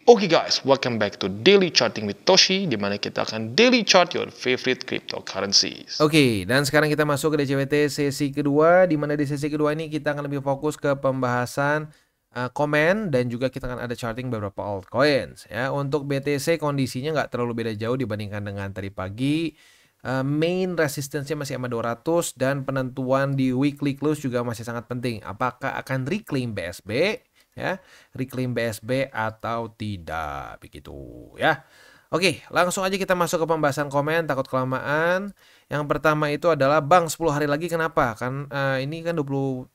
Oke guys, welcome back to Daily Charting with Toshi, di mana kita akan daily chart your favorite cryptocurrencies. Oke, dan sekarang kita masuk ke DCWT sesi kedua, di mana di sesi kedua ini kita akan lebih fokus ke pembahasan komen dan juga kita akan ada charting beberapa altcoins. Ya, untuk BTC kondisinya nggak terlalu beda jauh dibandingkan dengan tadi pagi. Main resistance-nya masih sama 200 dan penentuan di weekly close juga masih sangat penting. Apakah akan reclaim BSB? Ya, reclaim BSB atau tidak begitu ya. Oke, langsung aja kita masuk ke pembahasan komen, takut kelamaan. Yang pertama itu adalah Bang 10 hari lagi kenapa? Kan ini kan 23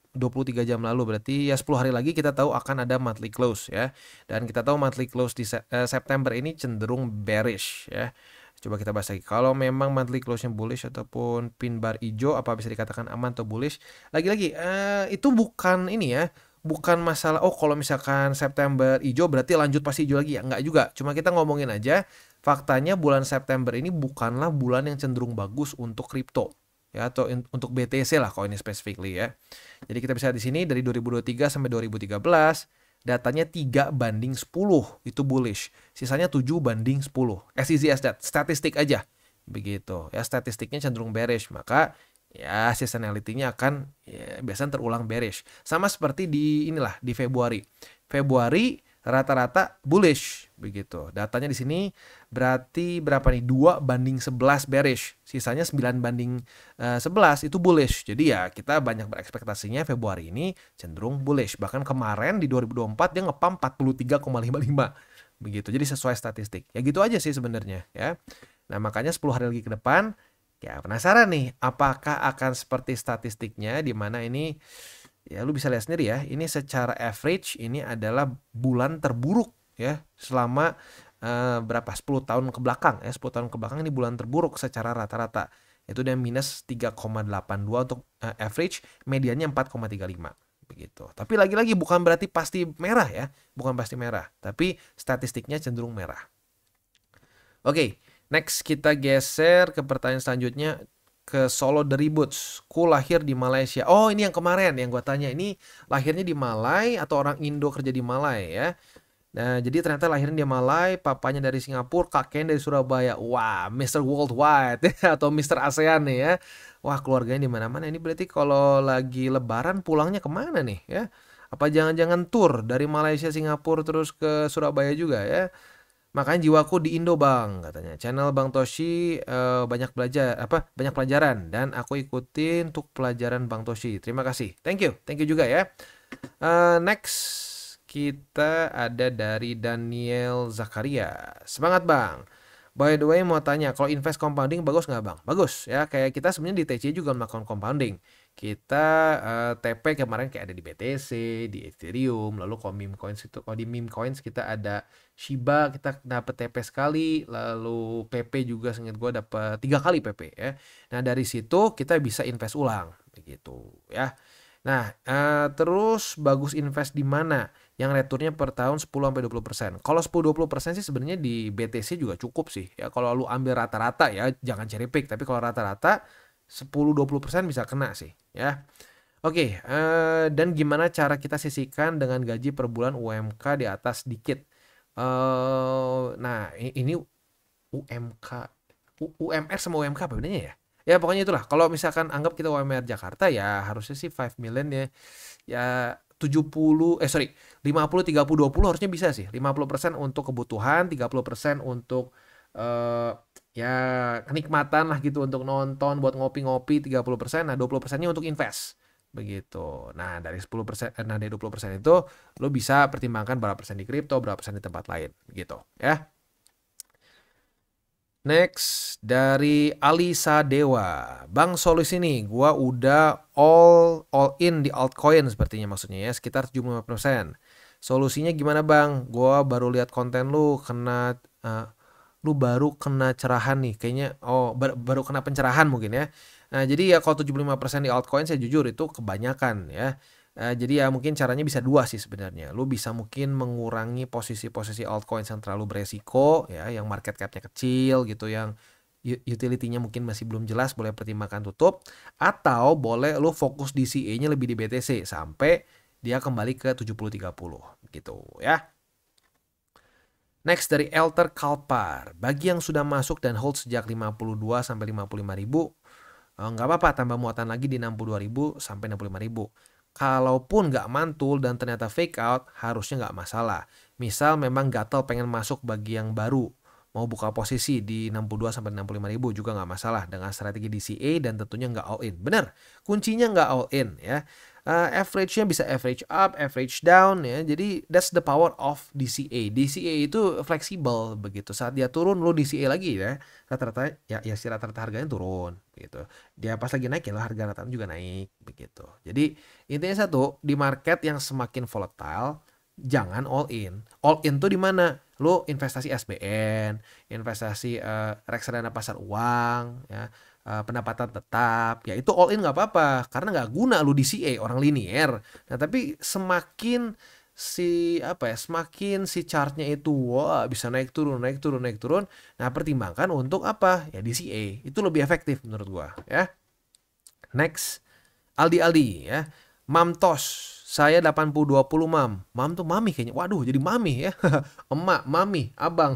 jam lalu, berarti ya 10 hari lagi kita tahu akan ada monthly close ya. Dan kita tahu monthly close di September ini cenderung bearish ya. Coba kita bahas lagi. Kalau memang monthly close-nya bullish ataupun pin bar hijau, apa bisa dikatakan aman atau bullish? Lagi-lagi itu bukan ini ya. Bukan masalah, oh kalau misalkan September hijau berarti lanjut pasti hijau lagi ya. Enggak juga. Cuma kita ngomongin aja, faktanya bulan September ini bukanlah bulan yang cenderung bagus untuk kripto. Ya, atau untuk BTC lah kalau ini specifically ya. Jadi kita bisa di sini dari 2023 sampai 2013, datanya 3/10 itu bullish. Sisanya 7/10. As easy as that. Statistik aja. Begitu. Ya, statistiknya cenderung bearish. Maka ya seasonality-nya akan ya, biasanya terulang bearish. Sama seperti di inilah di Februari. Februari rata-rata bullish begitu. Datanya di sini berarti berapa nih? 2/11 bearish. Sisanya 9/11 itu bullish. Jadi ya kita banyak berekspektasinya Februari ini cenderung bullish. Bahkan kemarin di 2024 dia ngepump 43,55 begitu. Jadi sesuai statistik. Ya gitu aja sih sebenarnya ya. Nah, makanya 10 hari lagi ke depan ya penasaran nih, apakah akan seperti statistiknya di mana ini ya lu bisa lihat sendiri ya, ini secara average ini adalah bulan terburuk ya selama berapa 10 tahun ke belakang ya, 10 tahun ke belakang ini bulan terburuk secara rata-rata. Itu dia minus 3,82 untuk average, mediannya 4,35 begitu. Tapi lagi-lagi bukan berarti pasti merah ya, bukan pasti merah, tapi statistiknya cenderung merah. Oke. Next kita geser ke pertanyaan selanjutnya ke Solo The Reboots. Ku lahir di Malaysia. Oh ini yang kemarin yang gue tanya. Ini lahirnya di Malai atau orang Indo kerja di Malai ya. Nah jadi ternyata lahirnya di Malai. Papanya dari Singapura, kakeknya dari Surabaya. Wah Mr. Worldwide atau Mr. ASEAN nih ya. Wah keluarganya di mana-mana. Ini berarti kalau lagi lebaran pulangnya kemana nih ya. Apa jangan-jangan tour dari Malaysia, Singapura terus ke Surabaya juga ya. Makanya jiwaku di Indo bang, katanya. Channel Bang Toshi banyak pelajaran dan aku ikutin untuk pelajaran Bang Toshi. Terima kasih, thank you juga ya. Next kita ada dari Daniel Zakaria. Semangat bang. By the way mau tanya, kalau invest compounding bagus nggak bang? Bagus ya, kayak kita sebenarnya di TC juga melakukan compounding. Kita TP kemarin kayak ada di BTC, di Ethereum, lalu kalau meme coins itu, kalau di meme coins kita ada Shiba, kita dapat TP sekali, lalu PP juga seingat gue dapat 3 kali PP ya. Nah dari situ kita bisa invest ulang begitu ya. Nah terus bagus invest di mana? Yang returnnya per tahun 10-20%. Kalau 10-20% sih sebenarnya di BTC juga cukup sih. Ya kalau lu ambil rata-rata ya, jangan cherry pick. Tapi kalau rata-rata 10-20% bisa kena sih ya. Oke, dan gimana cara kita sisihkan dengan gaji per bulan UMK di atas dikit? Nah ini UMK, UMR sama UMK apa bedanya ya? Ya pokoknya itulah. Kalau misalkan anggap kita UMR Jakarta ya harusnya sih 5 million ya. Ya 50-30-20 harusnya bisa sih. 50% untuk kebutuhan, 30% untuk ya kenikmatan lah gitu, untuk nonton, buat ngopi-ngopi 30%, nah 20%-nya untuk invest. Begitu. Nah, dari 10%, dari 20% itu lo bisa pertimbangkan berapa persen di kripto, berapa persen di tempat lain gitu, ya. Next dari Alisa Dewa. Bang solusi nih, gua udah all in di altcoin sepertinya maksudnya ya, sekitar 75%. Solusinya gimana bang? Gua baru lihat konten lu lu baru kena cerahan nih kayaknya. Oh baru kena pencerahan mungkin ya. Nah jadi ya kalau 75% di altcoin saya jujur itu kebanyakan ya. Jadi ya mungkin caranya bisa dua sih sebenarnya. Lu bisa mungkin mengurangi posisi-posisi altcoins yang terlalu beresiko ya, yang market capnya kecil gitu, yang utility-nya mungkin masih belum jelas, boleh pertimbangkan tutup. Atau boleh lu fokus DCA-nya lebih di BTC sampai dia kembali ke 70-30 gitu ya. Next dari Elter Kalpar. Bagi yang sudah masuk dan hold sejak 52 sampai 55 ribu, nggak apa-apa tambah muatan lagi di 62 ribu sampai 65 ribu. Kalaupun nggak mantul dan ternyata fake out, harusnya nggak masalah. Misal memang gatel pengen masuk bagi yang baru, mau buka posisi di 62 sampai 65 ribu juga nggak masalah dengan strategi DCA dan tentunya nggak all in. Bener, kuncinya nggak all in ya. Average-nya bisa average up, average down ya. Jadi that's the power of DCA. DCA itu fleksibel begitu. Saat dia turun lu DCA lagi ya. Rata-rata ya si rata-rata harganya turun gitu. Dia pas lagi naik ya harga rata juga naik begitu. Jadi intinya satu, di market yang semakin volatile jangan all in. All in tuh di mana? Lu investasi SBN, investasi reksadana pasar uang ya. Pendapatan tetap, ya itu all in nggak apa-apa karena nggak guna lu DCA orang linier. Nah tapi semakin semakin si chartnya itu wah bisa naik turun. Nah pertimbangkan untuk apa ya DCA itu lebih efektif menurut gua ya. Next Aldi ya, Mamtos. Saya 80-20 mam. Mam tuh mami kayaknya. Waduh jadi mami ya. Emak, mami, abang.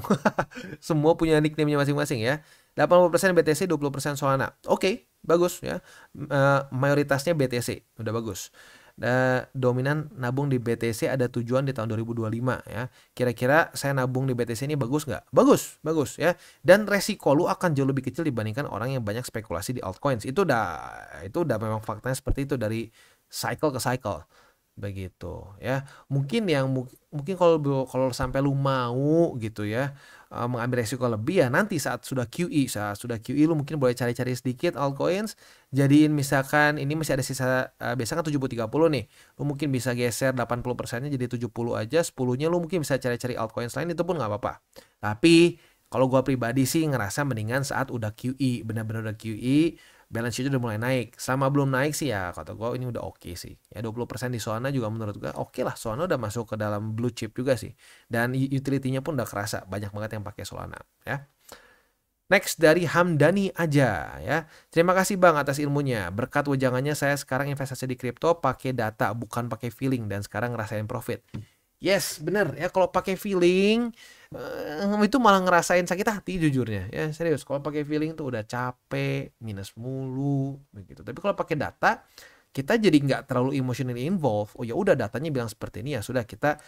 Semua punya nickname-nya masing-masing ya. 80% BTC, 20% Solana. Oke, bagus ya. Mayoritasnya BTC, udah bagus. Dominan nabung di BTC ada tujuan di tahun 2025 ya. Kira-kira saya nabung di BTC ini bagus nggak? Bagus ya. Dan resiko lu akan jauh lebih kecil dibandingkan orang yang banyak spekulasi di altcoins. Itu udah memang faktanya seperti itu dari cycle ke cycle. Begitu ya. Mungkin kalau sampai lu mau gitu ya mengambil resiko lebih ya nanti saat sudah QE lu mungkin boleh cari-cari sedikit altcoins, jadiin misalkan ini masih ada sisa biasa kan 70-30 nih, lu mungkin bisa geser 80%-nya jadi 70 aja, 10-nya lu mungkin bisa cari-cari altcoins lain, itu pun nggak apa-apa. Tapi kalau gua pribadi sih ngerasa mendingan saat udah QE, benar-benar udah QE, balance sheet udah mulai naik. Sama belum naik sih ya kata gue ini udah oke sih. Ya 20% di Solana juga menurut gue oke lah. Solana udah masuk ke dalam blue chip juga sih. Dan utility-nya pun udah kerasa. Banyak banget yang pakai Solana ya. Next dari Hamdani aja ya. Terima kasih Bang atas ilmunya. Berkat wejangannya saya sekarang investasi di kripto pakai data bukan pakai feeling dan sekarang ngerasain profit. Yes, bener ya, kalau pakai feeling itu malah ngerasain sakit hati jujurnya ya, serius. Kalau pakai feeling tuh udah capek, minus mulu begitu. Tapi kalau pakai data kita jadi nggak terlalu emotionally involved. Oh ya udah datanya bilang seperti ini ya sudah kita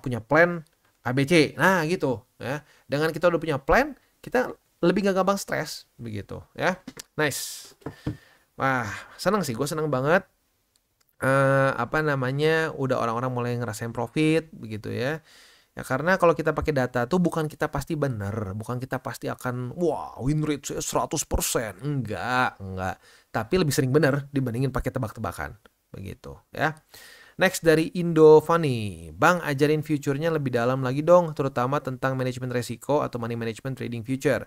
punya plan ABC. Nah gitu ya. Dengan kita udah punya plan, kita lebih nggak gampang stres begitu ya. Nice. Wah, senang sih, gue senang banget. Udah orang-orang mulai ngerasain profit begitu ya. Ya karena kalau kita pakai data tuh bukan kita pasti bener, bukan kita pasti akan wah win rate saya 100%. Enggak. Tapi lebih sering bener dibandingin pakai tebak-tebakan begitu ya. Next dari Indo Funny, Bang ajarin future-nya lebih dalam lagi dong, terutama tentang manajemen resiko atau money management trading future.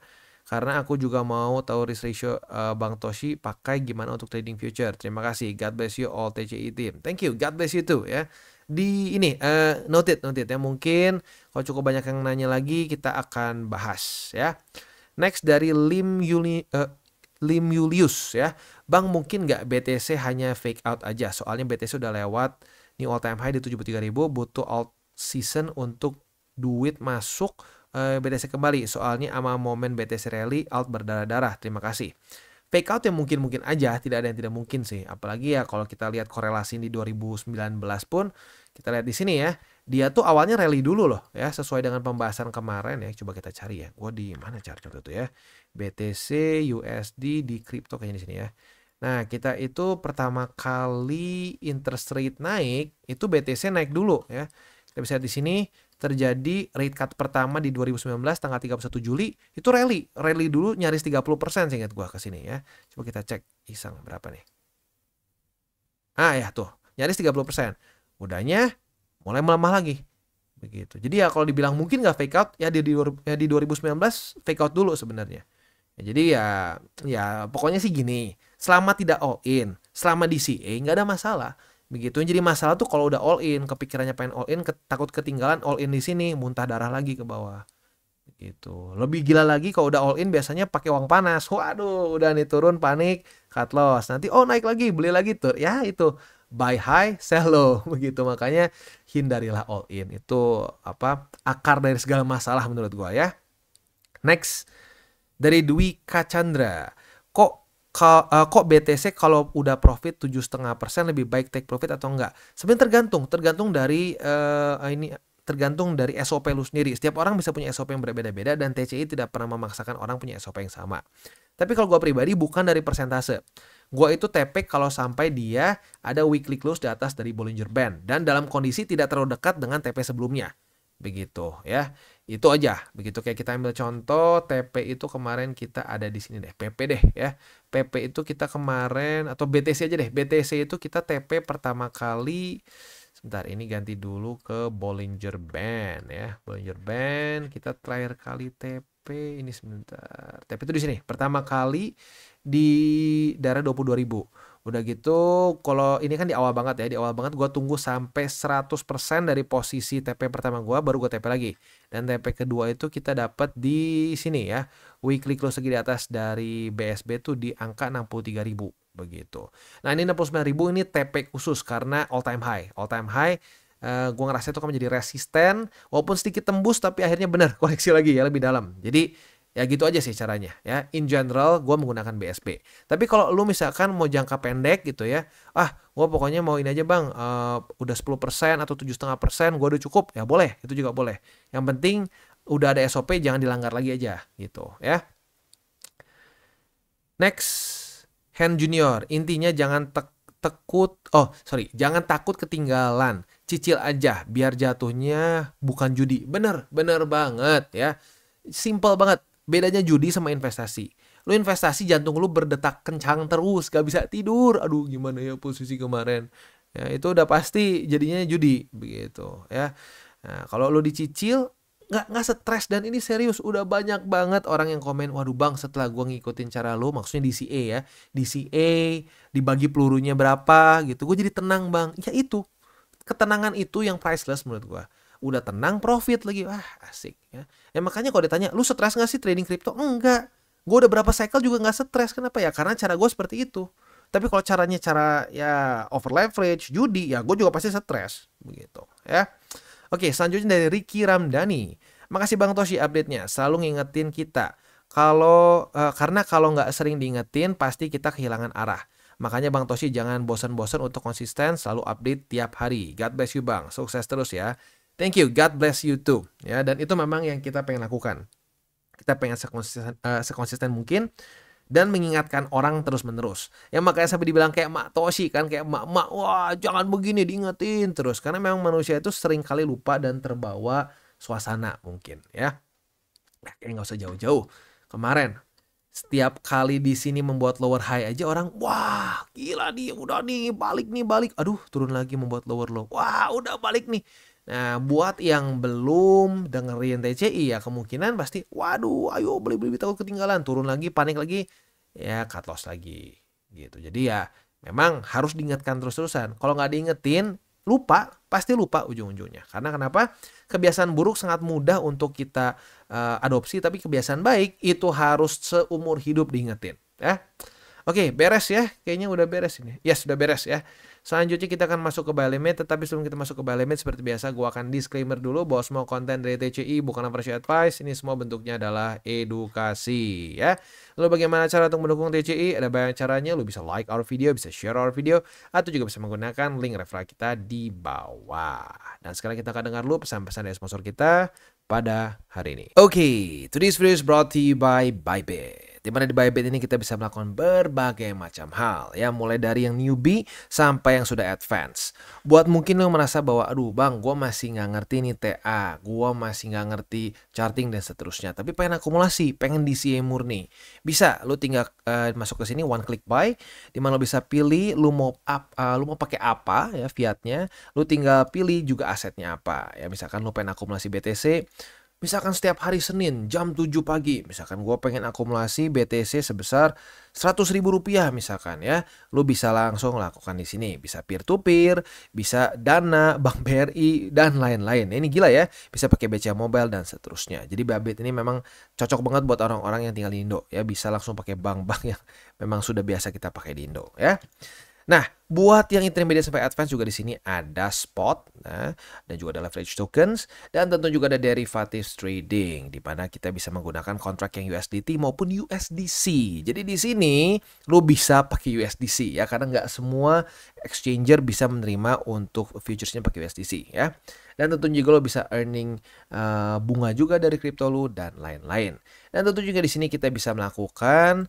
Karena aku juga mau tahu risk ratio Bang Toshi pakai gimana untuk trading future. Terima kasih. God bless you all TCI team. Thank you. God bless you too ya. Di ini noted ya. Mungkin kalau cukup banyak yang nanya lagi kita akan bahas ya. Next dari Lim Julius ya. Bang mungkin nggak BTC hanya fake out aja. Soalnya BTC udah lewat new all time high di 73.000. Butuh alt season untuk duit masuk BTC kembali, soalnya ama momen BTC rally alt berdarah-darah. Terima kasih. Fake out yang mungkin aja, tidak ada yang tidak mungkin sih. Apalagi ya kalau kita lihat korelasi di 2019 pun, kita lihat di sini ya, dia tuh awalnya rally dulu loh ya, sesuai dengan pembahasan kemarin ya. Coba kita cari ya. Gua di mana cari contoh tuh ya? BTC USD di kripto kayaknya di sini ya. Nah, kita itu pertama kali interest rate naik, itu BTC naik dulu ya. Kita bisa lihat di sini terjadi rate cut pertama di 2019 tanggal 31 Juli itu rally dulu nyaris 30% seingat gua ke sini ya. Coba kita cek iseng berapa nih. Ya tuh, nyaris 30%. Udahnya mulai melemah lagi. Begitu. Jadi ya kalau dibilang mungkin nggak fake out ya di 2019 fake out dulu sebenarnya. Ya, jadi ya pokoknya sih gini, selama tidak all in, selama DCA nggak ada masalah. Begitu. Jadi masalah tuh kalau udah all in, kepikirannya pengen all in, takut ketinggalan all in di sini, muntah darah lagi ke bawah. Gitu. Lebih gila lagi kalau udah all in biasanya pakai uang panas. Waduh, udah nih turun panik, cut loss. Nanti naik lagi, beli lagi tuh. Ya itu buy high, sell low begitu. Makanya hindarilah all in. Itu akar dari segala masalah menurut gua ya. Next dari Dwi Kacandra. Kok BTC kalau udah profit 7,5% lebih baik take profit atau enggak? Sebenarnya tergantung dari SOP lu sendiri. Setiap orang bisa punya SOP yang berbeda-beda dan TCI tidak pernah memaksakan orang punya SOP yang sama. Tapi kalau gue pribadi bukan dari persentase. Gue itu TP kalau sampai dia ada weekly close di atas dari Bollinger Band dan dalam kondisi tidak terlalu dekat dengan TP sebelumnya. Begitu ya. Itu aja. Begitu kayak kita ambil contoh TP itu kemarin kita ada di sini deh. PP deh ya. PP itu kita kemarin atau BTC aja deh. BTC itu kita TP pertama kali. Sebentar, ini ganti dulu ke Bollinger Band ya. Bollinger Band kita terakhir kali TP ini sebentar. TP itu di sini. Pertama kali di daerah 22.000. Udah gitu, kalau ini kan di awal banget ya. Di awal banget gue tunggu sampai 100% dari posisi TP pertama gue, baru gue TP lagi. Dan TP kedua itu kita dapat di sini ya. Weekly close lagi di atas dari BSB tuh di angka 63.000. Begitu. Nah ini 69.000 ini TP khusus karena all time high. All time high gue ngerasa itu kan menjadi resisten. Walaupun sedikit tembus tapi akhirnya benar koreksi lagi ya lebih dalam. Jadi ya gitu aja sih caranya ya. In general gue menggunakan BSB. Tapi kalau lu misalkan mau jangka pendek gitu ya. Gue pokoknya mau ini aja bang. Udah 10% atau 7,5% gue udah cukup. Ya boleh. Itu juga boleh. Yang penting udah ada SOP jangan dilanggar lagi aja gitu ya. Next. Hand Junior, intinya jangan jangan takut ketinggalan, cicil aja biar jatuhnya bukan judi. Bener banget ya, simple banget. Bedanya judi sama investasi. Lu investasi jantung lu berdetak kencang terus, gak bisa tidur. Aduh gimana ya posisi kemarin. Ya itu udah pasti jadinya judi begitu ya. Nah kalau lu dicicil nggak stres dan ini serius. Udah banyak banget orang yang komen, waduh bang setelah gue ngikutin cara lo, maksudnya DCA ya, DCA dibagi pelurunya berapa gitu, gue jadi tenang bang. Ya itu ketenangan itu yang priceless menurut gue. Udah tenang, profit lagi, wah asik ya. Makanya kalau ditanya lu stres nggak sih trading kripto? Enggak, gue udah berapa cycle juga nggak stres. Kenapa ya? Karena cara gue seperti itu. Tapi kalau cara ya over leverage, judi, ya gue juga pasti stres begitu ya. Oke, selanjutnya dari Ricky Ramdhani. Makasih Bang Toshi update-nya. Selalu ngingetin kita. Karena kalau nggak sering diingetin, pasti kita kehilangan arah. Makanya Bang Toshi jangan bosan-bosan untuk konsisten, selalu update tiap hari. God bless you Bang. Sukses terus ya. Thank you. God bless you too. Ya, dan itu memang yang kita pengen lakukan. Kita pengen sekonsisten mungkin. Dan mengingatkan orang terus-menerus. Yang makanya sampai dibilang kayak Mak Toshi kan, kayak mak, wah jangan begini, diingetin terus. Karena memang manusia itu sering kali lupa dan terbawa suasana mungkin ya. Kayak nggak usah jauh-jauh. Kemarin setiap kali di sini membuat lower high aja orang, wah gila nih, udah nih balik. Aduh turun lagi membuat lower low. Wah udah balik nih. Nah, buat yang belum dengerin TCI ya kemungkinan pasti, waduh, ayo beli takut ketinggalan, turun lagi, panik lagi, ya cut loss lagi, gitu. Jadi ya memang harus diingatkan terus-terusan. Kalau nggak diingetin, pasti lupa ujung-ujungnya. Karena kenapa? Kebiasaan buruk sangat mudah untuk kita adopsi, tapi kebiasaan baik itu harus seumur hidup diingetin, ya. Oke, beres ya. Kayaknya udah beres ini. Yes, sudah beres ya. Selanjutnya kita akan masuk ke buy limit. Tetapi sebelum kita masuk ke buy limit, seperti biasa gue akan disclaimer dulu bahwa semua konten dari TCI bukan financial advice. Ini semua bentuknya adalah edukasi ya. Lalu bagaimana cara untuk mendukung TCI? Ada banyak caranya. Lu bisa like our video, bisa share our video, atau juga bisa menggunakan link referral kita di bawah. Dan sekarang kita akan dengar dulu pesan-pesan dari sponsor kita pada hari ini. Oke, today's video is brought to you by Bybit. Dimana di Bybit ini kita bisa melakukan berbagai macam hal ya, mulai dari yang newbie sampai yang sudah advance. Buat mungkin lo merasa bahwa aduh bang, gue masih nggak ngerti nih TA, gue masih nggak ngerti charting dan seterusnya, tapi pengen akumulasi, pengen DCA murni, bisa lo tinggal masuk ke sini one click buy, dimana lo bisa pilih lo mau pakai apa ya fiatnya, lo tinggal pilih juga asetnya apa ya. Misalkan lo pengen akumulasi BTC, misalkan setiap hari Senin jam 7 pagi, misalkan gue pengen akumulasi BTC sebesar Rp100.000 misalkan ya, lu bisa langsung lakukan di sini. Bisa peer to peer, bisa Dana, Bank BRI dan lain-lain. Ini gila ya, bisa pakai BCA Mobile dan seterusnya. Jadi Bybit ini memang cocok banget buat orang-orang yang tinggal di Indo ya, bisa langsung pakai bank-bank yang memang sudah biasa kita pakai di Indo ya. Nah, Buat yang intermediate sampai advance juga di sini ada spot, nah, dan juga ada leverage tokens, dan tentu juga ada derivatives trading, di mana kita bisa menggunakan kontrak yang USDT maupun USDC. Jadi di sini lu bisa pakai USDC ya, karena nggak semua exchanger bisa menerima untuk futuresnya pakai USDC ya. Dan tentunya juga lo bisa earning bunga juga dari kripto lu dan lain-lain. Dan tentu juga di sini kita bisa melakukan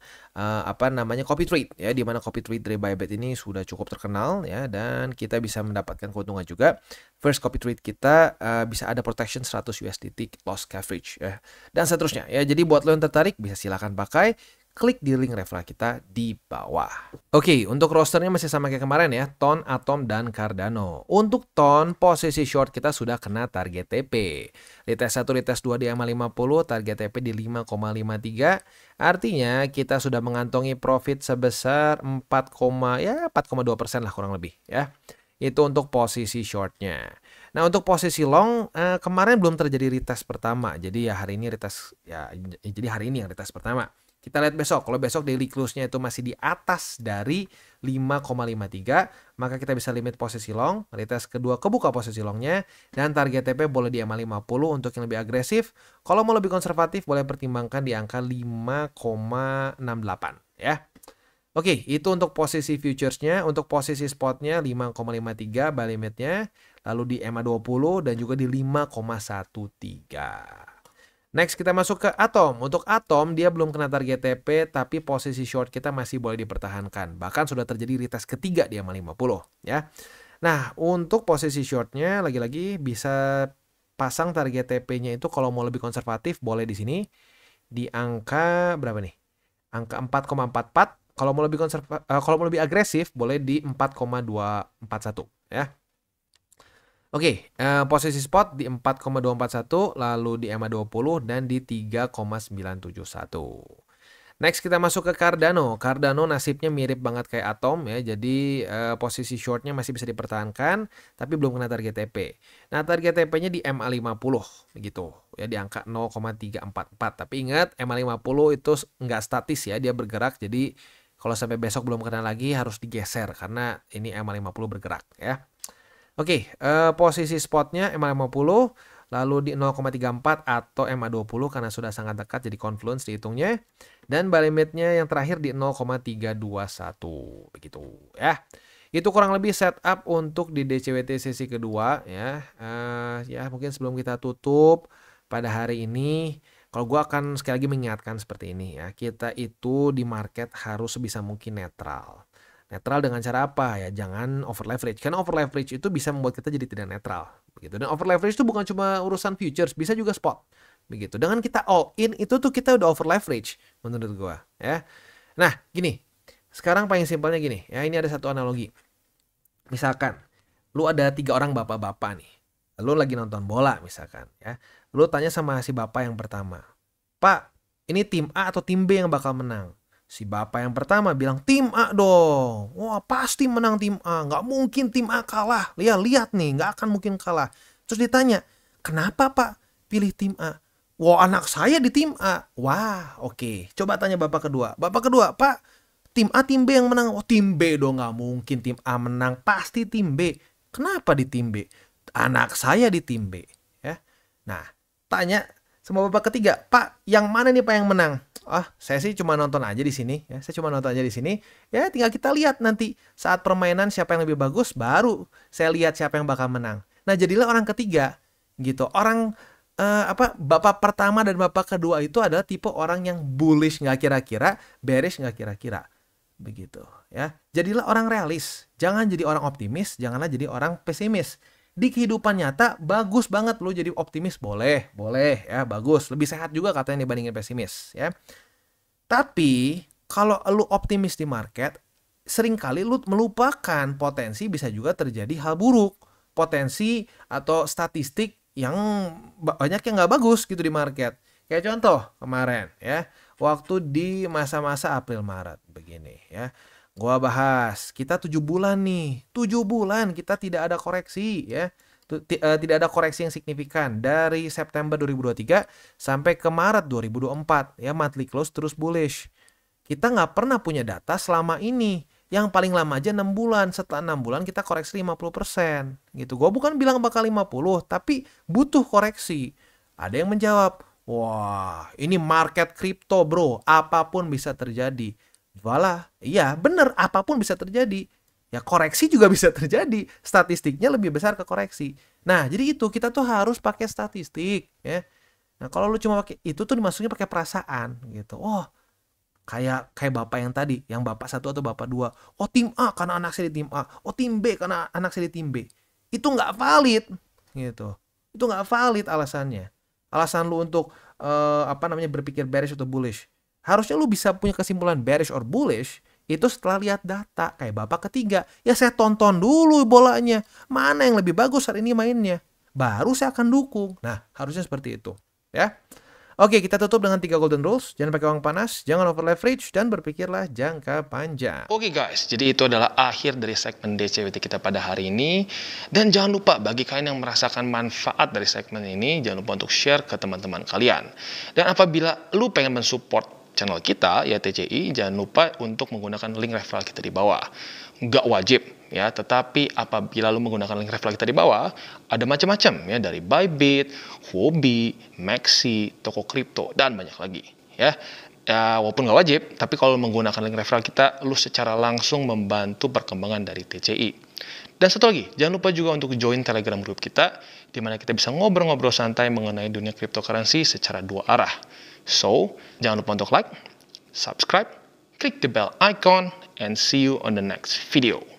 copy trade ya, di mana copy trade dari Bybit ini sudah cukup terkenal ya, dan kita bisa mendapatkan keuntungan juga. First copy trade kita bisa ada protection 100 USDT loss coverage ya, dan seterusnya ya. Jadi buat lo yang tertarik bisa silakan pakai. Klik di link referral kita di bawah. Oke, untuk rosternya masih sama kayak kemarin ya, Ton, Atom, dan Cardano. Untuk Ton, posisi short kita sudah kena target TP. Retest 1, retest 2 di EMA50, target TP di 5,53. Artinya kita sudah mengantongi profit sebesar 4,2% lah kurang lebih ya. Itu untuk posisi shortnya. Nah, untuk posisi long kemarin belum terjadi retest pertama. Jadi ya hari ini retest ya, jadi hari ini yang retest pertama. Kita lihat besok, kalau besok daily close-nya itu masih di atas dari 5,53, maka kita bisa limit posisi long, retest kedua kebuka posisi longnya, dan target TP boleh di EMA50 untuk yang lebih agresif. Kalau mau lebih konservatif, boleh pertimbangkan di angka 5,68 ya. Oke, itu untuk posisi futuresnya. Untuk posisi spotnya 5,53 buy limitnya, lalu di EMA20 dan juga di 5,13. Next kita masuk ke Atom. Untuk Atom dia belum kena target TP, tapi posisi short kita masih boleh dipertahankan. Bahkan sudah terjadi retest ketiga di EMA50 ya. Nah, untuk posisi shortnya lagi-lagi bisa pasang target TP-nya itu kalau mau lebih konservatif boleh di sini di angka berapa nih? Angka 4,44. Kalau mau lebih agresif boleh di 4,241 ya. Oke, posisi spot di 4,241, lalu di EMA20 dan di 3,971. Next kita masuk ke Cardano. Cardano nasibnya mirip banget kayak Atom ya. Jadi posisi shortnya masih bisa dipertahankan, tapi belum kena target TP. Nah, target TP-nya di MA50 gitu ya, di angka 0,344. Tapi ingat MA50 itu nggak statis ya, dia bergerak. Jadi kalau sampai besok belum kena lagi harus digeser karena ini MA50 bergerak ya. Oke, posisi spotnya MA50, lalu di 0,34 atau MA20 karena sudah sangat dekat jadi confluence dihitungnya. Dan buy limitnya yang terakhir di 0,321 begitu ya. Itu kurang lebih setup untuk di DCWT sesi kedua ya. Ya mungkin sebelum kita tutup pada hari ini, kalau gue akan sekali lagi mengingatkan seperti ini ya. Kita itu di market harus sebisa mungkin netral. Netral dengan cara apa ya? Jangan over leverage. Karena over leverage itu bisa membuat kita jadi tidak netral. Begitu. Dan over leverage itu bukan cuma urusan futures, bisa juga spot. Begitu. Dengan kita all in itu tuh kita udah over leverage menurut gua ya. Nah, gini. Sekarang paling simpelnya gini, ya ini ada satu analogi. Misalkan lu ada 3 orang bapak-bapak nih. Lu lagi nonton bola misalkan ya. Lu tanya sama si bapak yang pertama, "Pak, ini tim A atau tim B yang bakal menang?" Si bapak yang pertama bilang tim A dong. Wah pasti menang tim A. Nggak mungkin tim A kalah. Lihat nih nggak akan mungkin kalah. Terus ditanya, kenapa pak pilih tim A? Wah anak saya di tim A. Wah oke. Coba tanya bapak kedua. Bapak kedua, pak tim A tim B yang menang. Oh tim B dong, nggak mungkin tim A menang. Pasti tim B. Kenapa di tim B? Anak saya di tim B. Ya. Nah tanya sama bapak ketiga, pak yang mana nih pak yang menang? Saya sih cuma nonton aja di sini ya. Saya cuma nonton aja di sini. Ya tinggal kita lihat nanti saat permainan siapa yang lebih bagus baru saya lihat siapa yang bakal menang. Nah, jadilah orang ketiga gitu. Orang bapak pertama dan bapak kedua itu adalah tipe orang yang bullish nggak kira-kira, bearish nggak kira-kira. Begitu ya. Jadilah orang realis. Jangan jadi orang optimis, janganlah jadi orang pesimis. Di kehidupan nyata bagus banget lu jadi optimis, boleh ya, bagus, lebih sehat juga katanya dibandingin pesimis ya. Tapi kalau lu optimis di market, seringkali lu melupakan potensi bisa juga terjadi hal buruk, potensi atau statistik yang banyak yang nggak bagus gitu di market. Kayak contoh kemarin ya, waktu di masa-masa April Maret begini ya. Gua bahas, kita 7 bulan nih, 7 bulan kita tidak ada koreksi ya. Tidak ada koreksi yang signifikan dari September 2023 sampai ke Maret 2024 ya, monthly close terus bullish. Kita nggak pernah punya data selama ini Yang paling lama aja 6 bulan. Setelah 6 bulan kita koreksi 50%. Gitu. Gue bukan bilang bakal 50, tapi butuh koreksi. Ada yang menjawab, wah ini market kripto bro, apapun bisa terjadi. Walah, iya bener, apapun bisa terjadi. Ya koreksi juga bisa terjadi. Statistiknya lebih besar ke koreksi. Nah jadi itu kita tuh harus pakai statistik ya. Nah kalau lu cuma pakai itu tuh dimasuknya pakai perasaan gitu. Oh kayak bapak yang tadi, yang bapak satu atau bapak dua. Oh tim A karena anak saya di tim A. Oh tim B karena anak saya di tim B. Itu nggak valid, gitu. Itu nggak valid alasannya. Alasan lu untuk berpikir bearish atau bullish. Harusnya lu bisa punya kesimpulan bearish or bullish itu setelah lihat data. Kayak bapak ketiga, ya saya tonton dulu bolanya. Mana yang lebih bagus hari ini mainnya. Baru saya akan dukung. Nah, harusnya seperti itu, ya. Oke, kita tutup dengan 3 golden rules. Jangan pakai uang panas, jangan over leverage, dan berpikirlah jangka panjang. Oke guys, jadi itu adalah akhir dari segmen DCWT kita pada hari ini. Dan jangan lupa bagi kalian yang merasakan manfaat dari segmen ini, jangan lupa untuk share ke teman-teman kalian. Dan apabila lu pengen mensupport channel kita, ya TCI, jangan lupa untuk menggunakan link referral kita di bawah. Nggak wajib, ya, tetapi apabila lu menggunakan link referral kita di bawah, ada macam-macam ya, dari Bybit, Huobi, Maxi, toko kripto, dan banyak lagi ya. Ya, walaupun nggak wajib, tapi kalau menggunakan link referral kita, lu secara langsung membantu perkembangan dari TCI. Dan satu lagi, jangan lupa juga untuk join Telegram group kita, di mana kita bisa ngobrol-ngobrol santai mengenai dunia cryptocurrency secara 2 arah. So, jangan lupa untuk like, subscribe, click the bell icon, and see you on the next video.